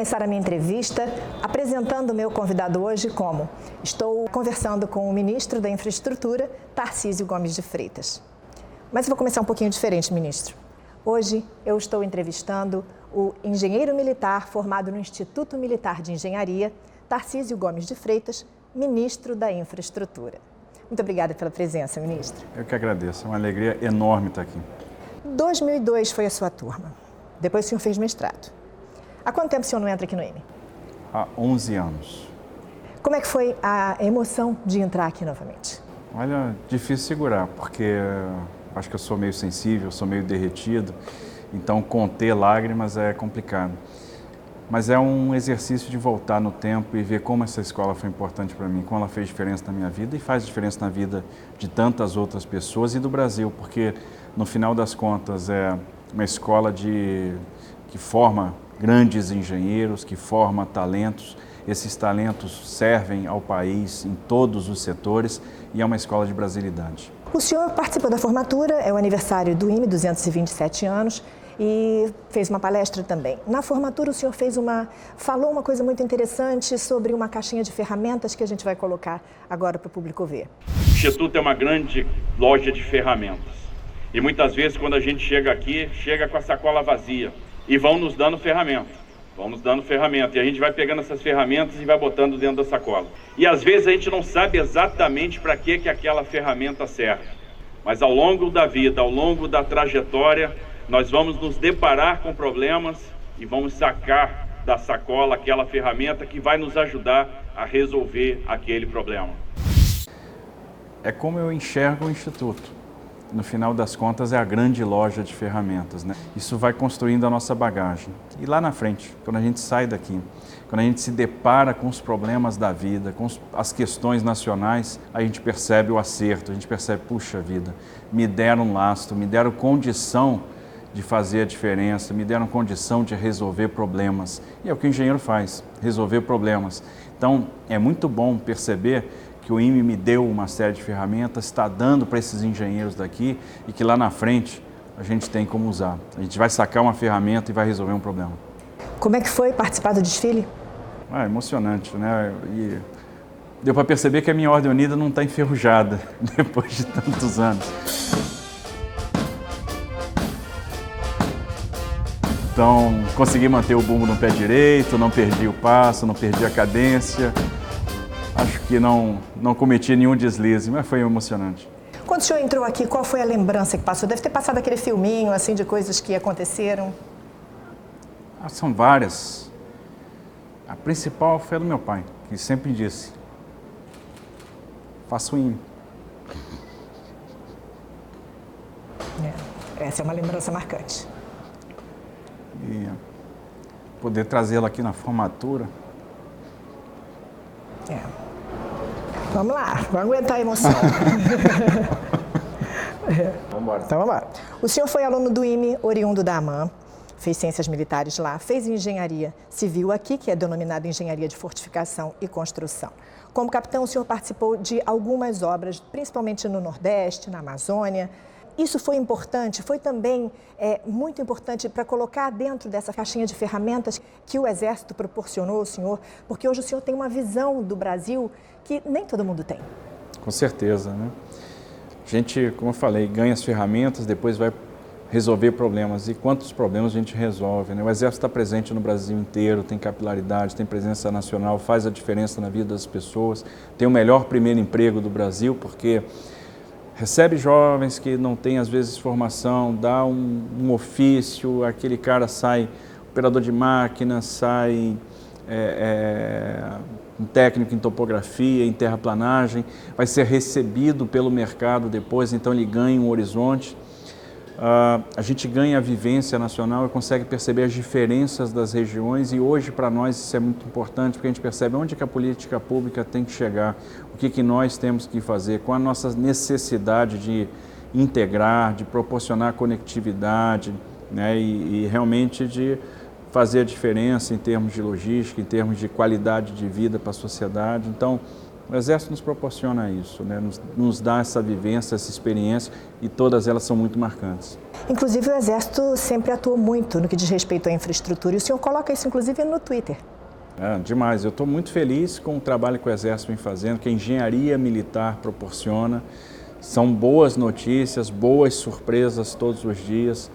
começar a minha entrevista apresentando o meu convidado hoje como estou conversando com o ministro da Infraestrutura, Tarcísio Gomes de Freitas. Mas eu vou começar um pouquinho diferente, ministro. Hoje eu estou entrevistando o engenheiro militar formado no Instituto Militar de Engenharia, Tarcísio Gomes de Freitas, ministro da Infraestrutura. Muito obrigada pela presença, ministro. Eu que agradeço, é uma alegria enorme estar aqui. 2002 foi a sua turma, depois o senhor fez mestrado. Há quanto tempo o senhor não entra aqui no IME? Há 11 anos. Como é que foi a emoção de entrar aqui novamente? Olha, difícil segurar, porque acho que eu sou meio sensível, sou meio derretido, então conter lágrimas é complicado. Mas é um exercício de voltar no tempo e ver como essa escola foi importante para mim, como ela fez diferença na minha vida e faz diferença na vida de tantas outras pessoas e do Brasil, porque no final das contas é uma escola que forma grandes engenheiros, que forma talentos. Esses talentos servem ao país em todos os setores e é uma escola de brasilidade. O senhor participou da formatura, é o aniversário do IME, 227 anos, e fez uma palestra também. Na formatura o senhor falou uma coisa muito interessante sobre uma caixinha de ferramentas que a gente vai colocar agora para o público ver. O Instituto é uma grande loja de ferramentas e muitas vezes quando a gente chega aqui, chega com a sacola vazia e vão nos dando ferramentas. E a gente vai pegando essas ferramentas e vai botando dentro da sacola. E às vezes a gente não sabe exatamente para que aquela ferramenta serve. Mas ao longo da vida, ao longo da trajetória, nós vamos nos deparar com problemas e vamos sacar da sacola aquela ferramenta que vai nos ajudar a resolver aquele problema. É como eu enxergo o Instituto. No final das contas, é a grande loja de ferramentas, né? Isso vai construindo a nossa bagagem. E lá na frente, quando a gente sai daqui, quando a gente se depara com os problemas da vida, com as questões nacionais, a gente percebe o acerto, a gente percebe, puxa vida, me deram lastro, me deram condição de fazer a diferença, me deram condição de resolver problemas. E é o que o engenheiro faz, resolver problemas. Então, é muito bom perceber que o IME me deu uma série de ferramentas, está dando para esses engenheiros daqui e que lá na frente a gente tem como usar. A gente vai sacar uma ferramenta e vai resolver um problema. Como é que foi participar do desfile? É emocionante, né? E deu para perceber que a minha Ordem Unida não está enferrujada depois de tantos anos. Então, consegui manter o bumbo no pé direito, não perdi o passo, não perdi a cadência. Acho que não cometi nenhum deslize, mas foi emocionante. Quando o senhor entrou aqui, qual foi a lembrança que passou? Deve ter passado aquele filminho, assim, de coisas que aconteceram. São várias. A principal foi a do meu pai, que sempre disse, faça o IME. Essa é uma lembrança marcante. E poder trazê-la aqui na formatura. Vamos lá, vamos aguentar a emoção. Vamos embora. Então vamos lá. O senhor foi aluno do IME, oriundo da AMAN, fez ciências militares lá, fez engenharia civil aqui, que é denominada engenharia de fortificação e construção. Como capitão, o senhor participou de algumas obras, principalmente no Nordeste, na Amazônia. Isso foi importante, foi também muito importante para colocar dentro dessa caixinha de ferramentas que o Exército proporcionou ao senhor, porque hoje o senhor tem uma visão do Brasil que nem todo mundo tem. Com certeza, né? A gente, como eu falei, ganha as ferramentas, depois vai resolver problemas. E quantos problemas a gente resolve, né? O Exército está presente no Brasil inteiro, tem capilaridade, tem presença nacional, faz a diferença na vida das pessoas, tem o melhor primeiro emprego do Brasil, porque recebe jovens que não têm, às vezes, formação, dá um ofício, aquele cara sai operador de máquina, sai um técnico em topografia, em terraplanagem, vai ser recebido pelo mercado depois, então ele ganha um horizonte. A gente ganha a vivência nacional e consegue perceber as diferenças das regiões e hoje para nós isso é muito importante porque a gente percebe onde que a política pública tem que chegar, o que nós temos que fazer, com a nossa necessidade de integrar, de proporcionar conectividade, né, e realmente de fazer a diferença em termos de logística, em termos de qualidade de vida para a sociedade. Então, O Exército nos proporciona isso, né? Nos dá essa vivência, essa experiência, e todas elas são muito marcantes. Inclusive, o Exército sempre atuou muito no que diz respeito à infraestrutura, e o senhor coloca isso, inclusive, no Twitter. Demais. Eu estou muito feliz com o trabalho que o Exército vem fazendo, que a engenharia militar proporciona. São boas notícias, boas surpresas todos os dias.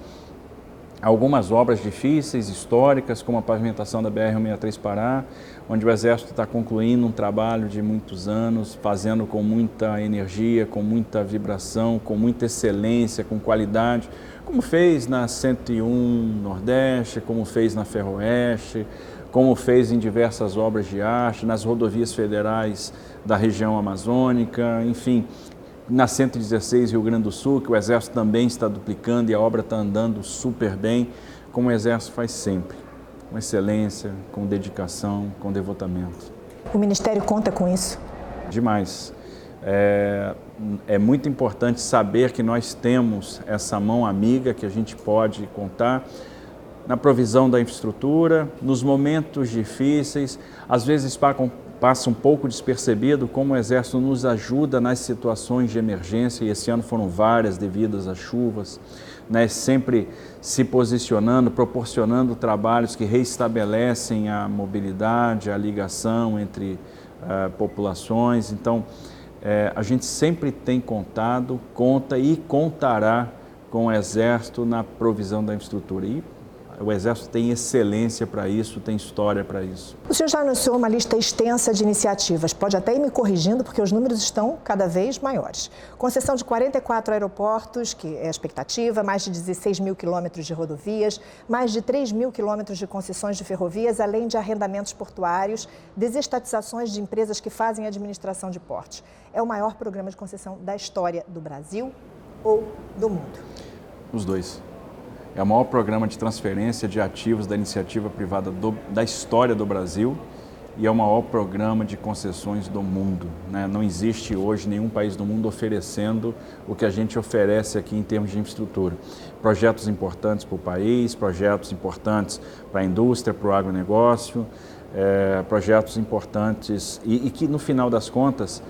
Algumas obras difíceis, históricas, como a pavimentação da BR-163 Pará, onde o Exército está concluindo um trabalho de muitos anos, fazendo com muita energia, com muita vibração, com muita excelência, com qualidade, como fez na 101 Nordeste, como fez na Ferroeste, como fez em diversas obras de arte, nas rodovias federais da região amazônica, enfim, na 116 Rio Grande do Sul, que o Exército também está duplicando e a obra está andando super bem, como o Exército faz sempre, com excelência, com dedicação, com devotamento. O Ministério conta com isso? Demais. É muito importante saber que nós temos essa mão amiga que a gente pode contar na provisão da infraestrutura, nos momentos difíceis, às vezes passa um pouco despercebido como o Exército nos ajuda nas situações de emergência, e esse ano foram várias devidas às chuvas, né? Sempre se posicionando, proporcionando trabalhos que reestabelecem a mobilidade, a ligação entre populações. Então, a gente sempre tem contado, conta e contará com o Exército na provisão da infraestrutura. E o Exército tem excelência para isso, tem história para isso. O senhor já anunciou uma lista extensa de iniciativas. Pode até ir me corrigindo, porque os números estão cada vez maiores. Concessão de 44 aeroportos, que é a expectativa, mais de 16 mil quilômetros de rodovias, mais de 3 mil quilômetros de concessões de ferrovias, além de arrendamentos portuários, desestatizações de empresas que fazem administração de portos. É o maior programa de concessão da história do Brasil ou do mundo? Os dois. É o maior programa de transferência de ativos da iniciativa privada da história do Brasil e é o maior programa de concessões do mundo, né? Não existe hoje nenhum país do mundo oferecendo o que a gente oferece aqui em termos de infraestrutura. Projetos importantes para o país, projetos importantes para a indústria, para o agronegócio, projetos importantes e que, no final das contas,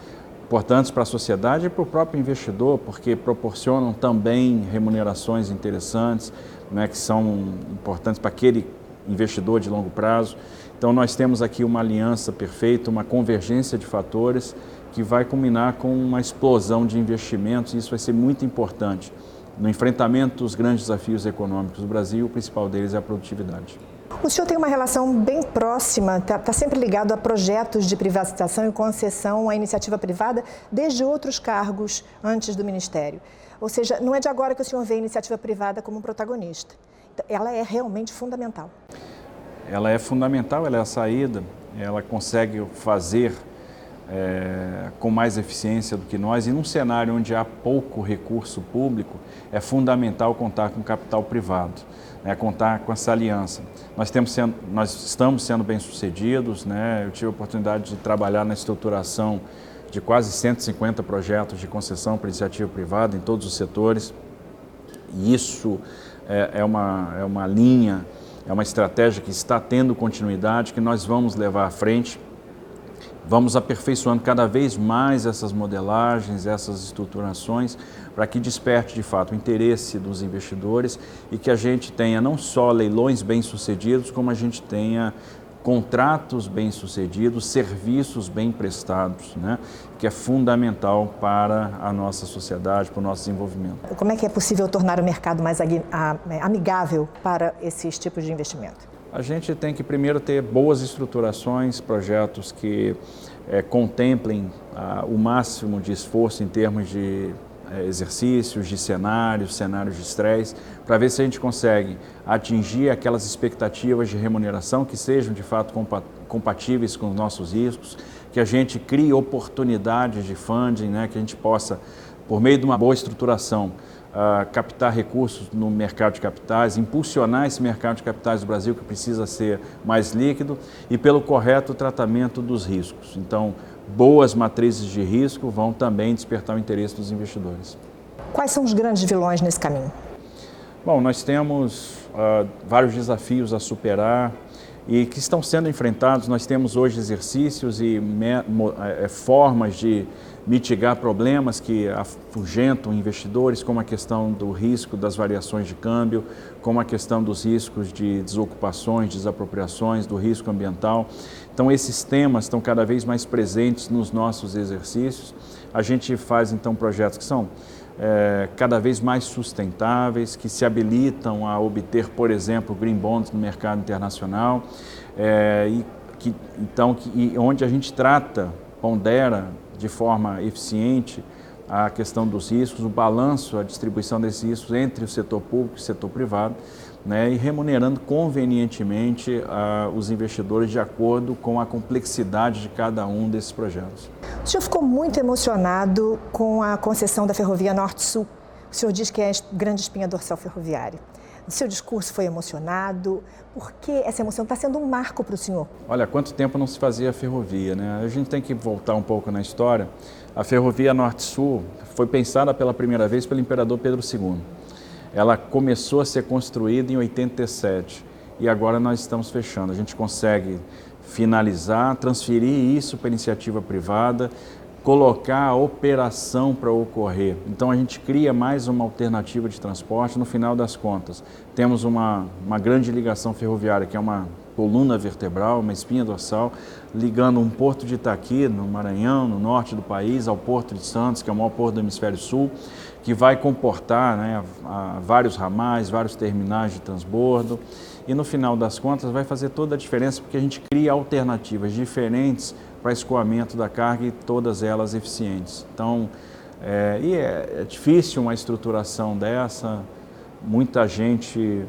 importantes para a sociedade e para o próprio investidor, porque proporcionam também remunerações interessantes, né, que são importantes para aquele investidor de longo prazo. Então, nós temos aqui uma aliança perfeita, uma convergência de fatores que vai culminar com uma explosão de investimentos, e isso vai ser muito importante no enfrentamento dos grandes desafios econômicos do Brasil. O principal deles é a produtividade. O senhor tem uma relação bem próxima, está sempre ligado a projetos de privatização e concessão à iniciativa privada desde outros cargos antes do Ministério. Ou seja, não é de agora que o senhor vê a iniciativa privada como protagonista. Ela é realmente fundamental. Ela é fundamental, ela é a saída, ela consegue fazer com mais eficiência do que nós, e num cenário onde há pouco recurso público, é fundamental contar com capital privado, né, contar com essa aliança. Nós estamos sendo bem-sucedidos, né? Eu tive a oportunidade de trabalhar na estruturação de quase 150 projetos de concessão para iniciativa privada em todos os setores, e isso é uma linha, é uma estratégia que está tendo continuidade, que nós vamos levar à frente. Vamos aperfeiçoando cada vez mais essas modelagens, essas estruturações, para que desperte de fato o interesse dos investidores e que a gente tenha não só leilões bem-sucedidos, como a gente tenha contratos bem-sucedidos, serviços bem prestados, né? Que é fundamental para a nossa sociedade, para o nosso desenvolvimento. Como é que é possível tornar o mercado mais amigável para esses tipos de investimento? A gente tem que primeiro ter boas estruturações, projetos que contemplem o máximo de esforço em termos de exercícios, de cenários de estresse, para ver se a gente consegue atingir aquelas expectativas de remuneração que sejam de fato compatíveis com os nossos riscos, que a gente crie oportunidades de funding, né, que a gente possa, por meio de uma boa estruturação, captar recursos no mercado de capitais, impulsionar esse mercado de capitais do Brasil, que precisa ser mais líquido, e pelo correto tratamento dos riscos. Então, boas matrizes de risco vão também despertar o interesse dos investidores. Quais são os grandes vilões nesse caminho? Bom, nós temos vários desafios a superar e que estão sendo enfrentados. Nós temos hoje exercícios e formas de mitigar problemas que afugentam investidores, como a questão do risco das variações de câmbio, como a questão dos riscos de desocupações, desapropriações, do risco ambiental. Então, esses temas estão cada vez mais presentes nos nossos exercícios. A gente faz, então, projetos que são cada vez mais sustentáveis, que se habilitam a obter, por exemplo, green bonds no mercado internacional, onde a gente pondera de forma eficiente a questão dos riscos, o balanço, a distribuição desses riscos entre o setor público e o setor privado, né, e remunerando convenientemente os investidores de acordo com a complexidade de cada um desses projetos. O senhor ficou muito emocionado com a concessão da Ferrovia Norte-Sul. O senhor diz que é a grande espinha dorsal ferroviária. O seu discurso foi emocionado. Por que essa emoção está sendo um marco para o senhor? Olha, há quanto tempo não se fazia a ferrovia, né? A gente tem que voltar um pouco na história. A Ferrovia Norte-Sul foi pensada pela primeira vez pelo imperador Pedro II. Ela começou a ser construída em 87 e agora nós estamos fechando. A gente consegue finalizar, transferir isso para iniciativa privada, colocar a operação para ocorrer. Então a gente cria mais uma alternativa de transporte. No final das contas, temos uma grande ligação ferroviária, que é uma coluna vertebral, uma espinha dorsal, ligando um porto de Itaqui, no Maranhão, no norte do país, ao porto de Santos, que é o maior porto do hemisfério sul, que vai comportar, né, vários ramais, vários terminais de transbordo. E no final das contas vai fazer toda a diferença, porque a gente cria alternativas diferentes para escoamento da carga e todas elas eficientes. Então, é difícil uma estruturação dessa, muita gente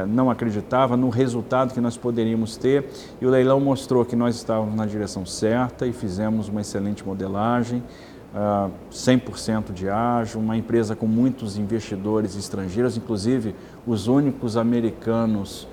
não acreditava no resultado que nós poderíamos ter, e o leilão mostrou que nós estávamos na direção certa e fizemos uma excelente modelagem, 100% de ágio, uma empresa com muitos investidores estrangeiros, inclusive os únicos americanos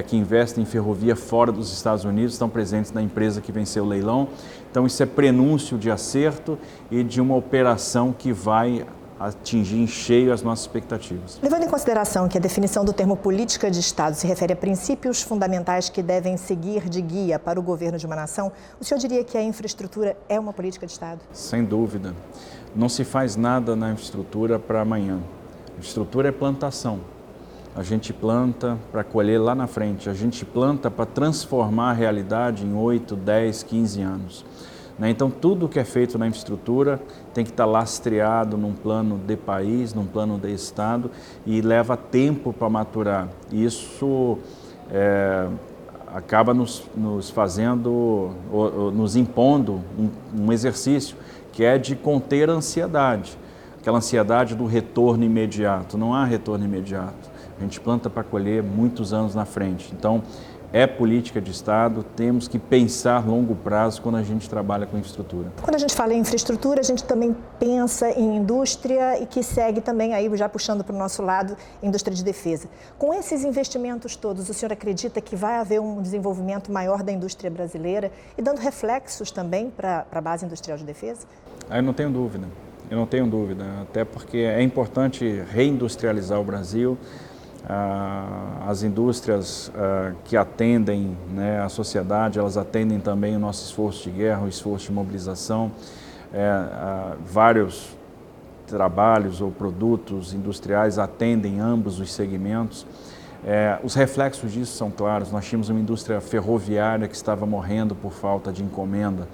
que investem em ferrovia fora dos Estados Unidos estão presentes na empresa que venceu o leilão. Então isso é prenúncio de acerto e de uma operação que vai atingir em cheio as nossas expectativas. Levando em consideração que a definição do termo política de Estado se refere a princípios fundamentais que devem seguir de guia para o governo de uma nação, o senhor diria que a infraestrutura é uma política de Estado? Sem dúvida. Não se faz nada na infraestrutura para amanhã. A infraestrutura é plantação. A gente planta para colher lá na frente. A gente planta para transformar a realidade em 8, 10, 15 anos. Então, tudo que é feito na infraestrutura tem que estar lastreado num plano de país, num plano de Estado, e leva tempo para maturar. Isso acaba nos fazendo, nos impondo um exercício que é de conter a ansiedade, aquela ansiedade do retorno imediato. Não há retorno imediato. A gente planta para colher muitos anos na frente. Então, é política de Estado, temos que pensar longo prazo quando a gente trabalha com infraestrutura. Quando a gente fala em infraestrutura, a gente também pensa em indústria e que segue também, aí já puxando para o nosso lado, indústria de defesa. Com esses investimentos todos, o senhor acredita que vai haver um desenvolvimento maior da indústria brasileira e dando reflexos também para a base industrial de defesa? Eu não tenho dúvida, até porque é importante reindustrializar o Brasil. As indústrias que atendem, né, a sociedade, elas atendem também o nosso esforço de guerra, o esforço de mobilização. Vários trabalhos ou produtos industriais atendem ambos os segmentos. Os reflexos disso são claros. Nós tínhamos uma indústria ferroviária que estava morrendo por falta de encomenda.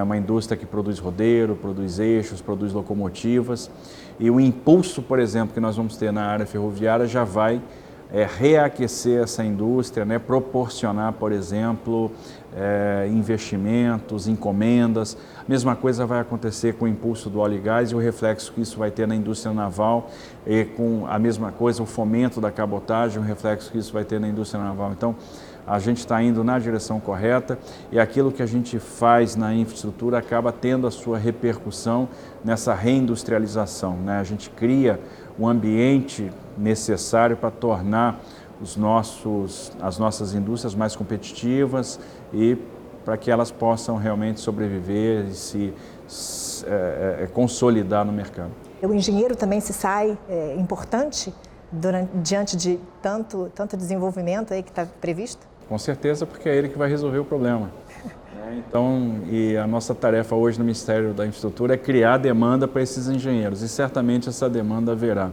Uma indústria que produz rodeiro, produz eixos, produz locomotivas. E o impulso, por exemplo, que nós vamos ter na área ferroviária já vai reaquecer essa indústria, né? Proporcionar, por exemplo, investimentos, encomendas. A mesma coisa vai acontecer com o impulso do óleo e gás e o reflexo que isso vai ter na indústria naval, e com a mesma coisa o fomento da cabotagem, o reflexo que isso vai ter na indústria naval. Então, a gente está indo na direção correta e aquilo que a gente faz na infraestrutura acaba tendo a sua repercussão nessa reindustrialização, né? A gente cria um ambiente necessário para tornar as nossas indústrias mais competitivas e para que elas possam realmente sobreviver e se consolidar no mercado. O engenheiro também se sai importante diante de tanto desenvolvimento aí que está previsto? Com certeza, porque é ele que vai resolver o problema. Então, e a nossa tarefa hoje no Ministério da Infraestrutura é criar demanda para esses engenheiros, e certamente essa demanda haverá.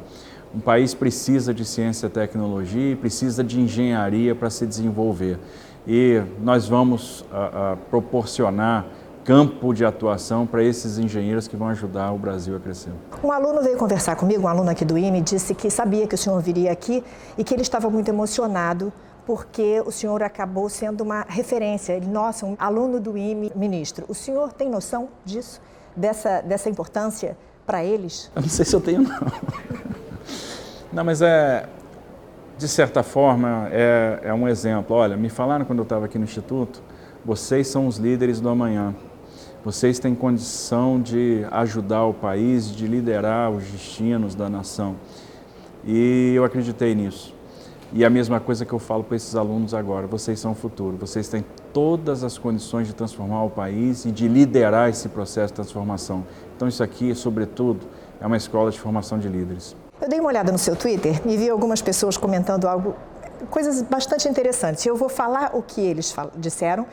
Um país precisa de ciência e tecnologia e precisa de engenharia para se desenvolver. E nós vamos proporcionar campo de atuação para esses engenheiros que vão ajudar o Brasil a crescer. Um aluno veio conversar comigo, um aluno aqui do IME, disse que sabia que o senhor viria aqui e que ele estava muito emocionado porque o senhor acabou sendo uma referência. Ele, nossa, um aluno do IME, ministro. O senhor tem noção disso, dessa importância para eles? Eu não sei se eu tenho, não. Não, mas de certa forma, é um exemplo. Olha, me falaram quando eu estava aqui no Instituto, vocês são os líderes do amanhã. Vocês têm condição de ajudar o país, de liderar os destinos da nação. E eu acreditei nisso. E a mesma coisa que eu falo para esses alunos agora, vocês são o futuro, vocês têm todas as condições de transformar o país e de liderar esse processo de transformação. Então isso aqui, sobretudo, é uma escola de formação de líderes. Eu dei uma olhada no seu Twitter e vi algumas pessoas comentando coisas bastante interessantes. Eu vou falar o que eles disseram.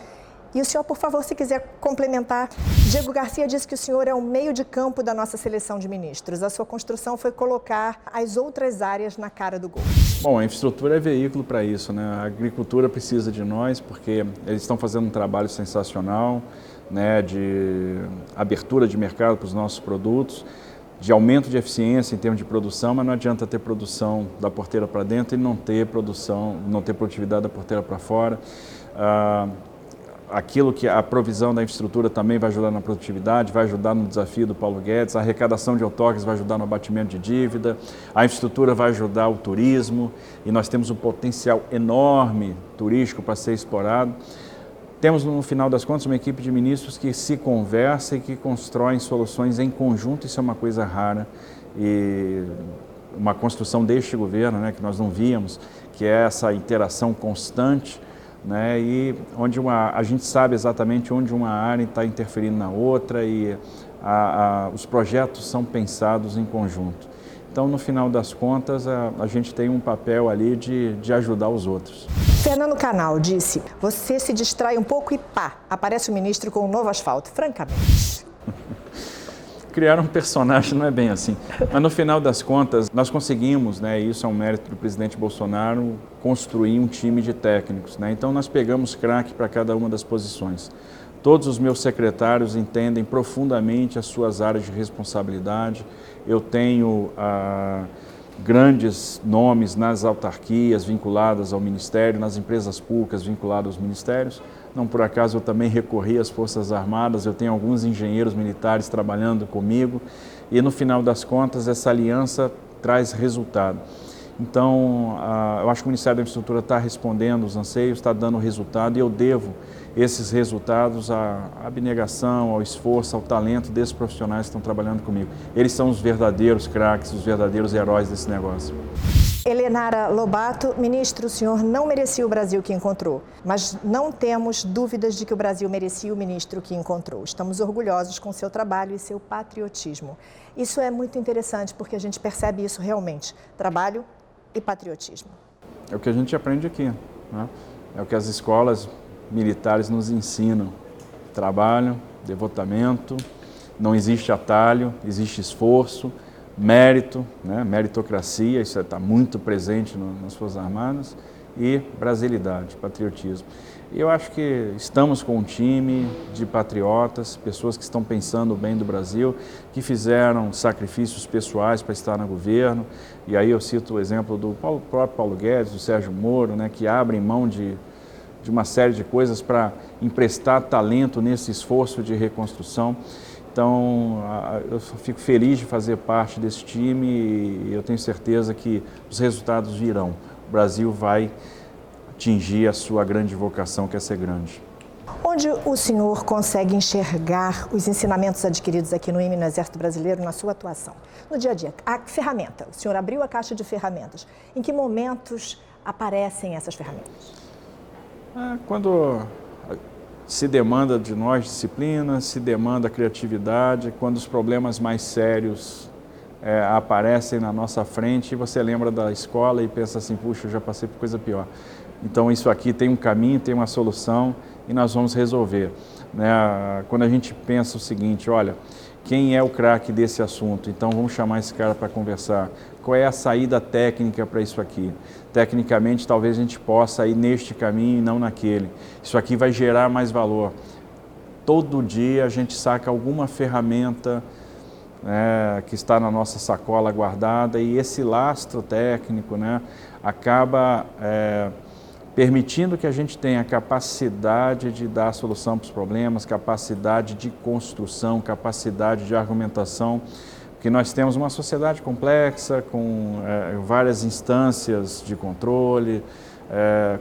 E o senhor, por favor, se quiser complementar. Diego Garcia disse que o senhor é o meio de campo da nossa seleção de ministros. A sua construção foi colocar as outras áreas na cara do gol. Bom, a infraestrutura é veículo para isso, né? A agricultura precisa de nós porque eles estão fazendo um trabalho sensacional, né, de abertura de mercado para os nossos produtos, de aumento de eficiência em termos de produção, mas não adianta ter produção da porteira para dentro e não ter produtividade da porteira para fora. Aquilo que a provisão da infraestrutura também vai ajudar na produtividade, vai ajudar no desafio do Paulo Guedes, a arrecadação de outorgas vai ajudar no abatimento de dívida, a infraestrutura vai ajudar o turismo e nós temos um potencial enorme turístico para ser explorado. Temos, no final das contas, uma equipe de ministros que se conversa e que constroem soluções em conjunto, isso é uma coisa rara e uma construção deste governo, né, que nós não víamos, que é essa interação constante, né, e onde a gente sabe exatamente onde uma área está interferindo na outra e os projetos são pensados em conjunto. Então, no final das contas, a gente tem um papel ali de ajudar os outros. Fernando Canal disse, você se distrai um pouco e pá, aparece o ministro com um novo asfalto, francamente. Criar um personagem não é bem assim, mas no final das contas nós conseguimos, né, isso é um mérito do presidente Bolsonaro, construir um time de técnicos, né? Então nós pegamos craque para cada uma das posições. Todos os meus secretários entendem profundamente as suas áreas de responsabilidade. Eu tenho grandes nomes nas autarquias vinculadas ao Ministério, nas empresas públicas vinculadas aos ministérios. Não por acaso eu também recorri às Forças Armadas, eu tenho alguns engenheiros militares trabalhando comigo e no final das contas essa aliança traz resultado. Então, eu acho que o Ministério da Infraestrutura está respondendo os anseios, está dando resultado e eu devo esses resultados à abnegação, ao esforço, ao talento desses profissionais que estão trabalhando comigo. Eles são os verdadeiros craques, os verdadeiros heróis desse negócio. Helenara Lobato, ministro, o senhor não merecia o Brasil que encontrou, mas não temos dúvidas de que o Brasil merecia o ministro que encontrou. Estamos orgulhosos com seu trabalho e seu patriotismo. Isso é muito interessante porque a gente percebe isso realmente, trabalho e patriotismo. É o que a gente aprende aqui, né? É o que as escolas militares nos ensinam. Trabalho, devotamento, não existe atalho, existe esforço, mérito, né? Meritocracia, isso está muito presente nas Forças Armadas, e brasilidade, patriotismo. E eu acho que estamos com um time de patriotas, pessoas que estão pensando o bem do Brasil, que fizeram sacrifícios pessoais para estar no governo, e aí eu cito o exemplo do próprio Paulo Guedes, do Sérgio Moro, né, que abrem mão de uma série de coisas para emprestar talento nesse esforço de reconstrução. Então, eu fico feliz de fazer parte desse time e eu tenho certeza que os resultados virão. O Brasil vai atingir a sua grande vocação, que é ser grande. Onde o senhor consegue enxergar os ensinamentos adquiridos aqui no IME, no Exército Brasileiro, na sua atuação? No dia a dia, a ferramenta, o senhor abriu a caixa de ferramentas. Em que momentos aparecem essas ferramentas? Quando se demanda de nós disciplina, se demanda criatividade, quando os problemas mais sérios aparecem na nossa frente e você lembra da escola e pensa assim, puxa, eu já passei por coisa pior. Então isso aqui tem um caminho, tem uma solução e nós vamos resolver. Né? Quando a gente pensa o seguinte, olha, quem é o craque desse assunto? Então vamos chamar esse cara para conversar. Qual é a saída técnica para isso aqui? Tecnicamente talvez a gente possa ir neste caminho e não naquele. Isso aqui vai gerar mais valor. Todo dia a gente saca alguma ferramenta que está na nossa sacola guardada e esse lastro técnico, né, acaba permitindo que a gente tenha capacidade de dar solução para os problemas, capacidade de construção, capacidade de argumentação, porque nós temos uma sociedade complexa, com várias instâncias de controle,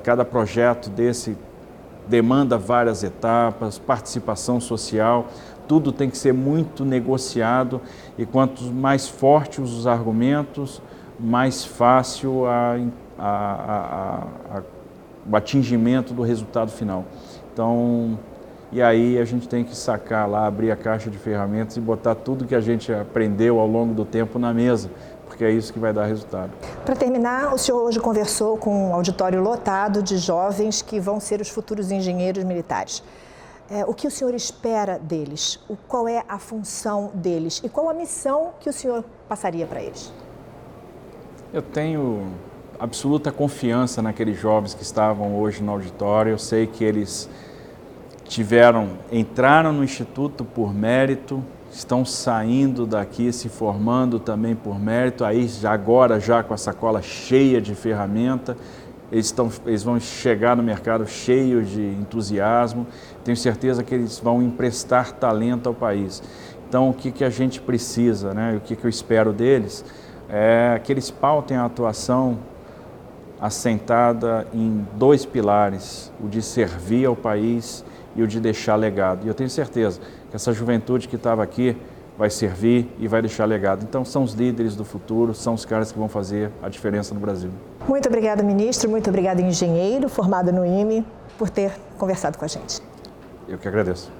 cada projeto desse demanda várias etapas, participação social, tudo tem que ser muito negociado e quanto mais fortes os argumentos, mais fácil o atingimento do resultado final. Então, e aí a gente tem que sacar lá, abrir a caixa de ferramentas e botar tudo que a gente aprendeu ao longo do tempo na mesa, porque é isso que vai dar resultado. Para terminar, o senhor hoje conversou com um auditório lotado de jovens que vão ser os futuros engenheiros militares. O que o senhor espera deles? Qual é a função deles? E qual a missão que o senhor passaria para eles? Eu tenho absoluta confiança naqueles jovens que estavam hoje no auditório. Eu sei que eles entraram no Instituto por mérito, estão saindo daqui, se formando também por mérito, aí agora já com a sacola cheia de ferramenta, eles vão chegar no mercado cheios de entusiasmo, tenho certeza que eles vão emprestar talento ao país. Então, o que a gente precisa, né? O que eu espero deles é que eles pautem a atuação assentada em 2 pilares, o de servir ao país e o de deixar legado. E eu tenho certeza que essa juventude que estava aqui vai servir e vai deixar legado. Então, são os líderes do futuro, são os caras que vão fazer a diferença no Brasil. Muito obrigada, ministro. Muito obrigada, engenheiro formado no IME, por ter conversado com a gente. Eu que agradeço.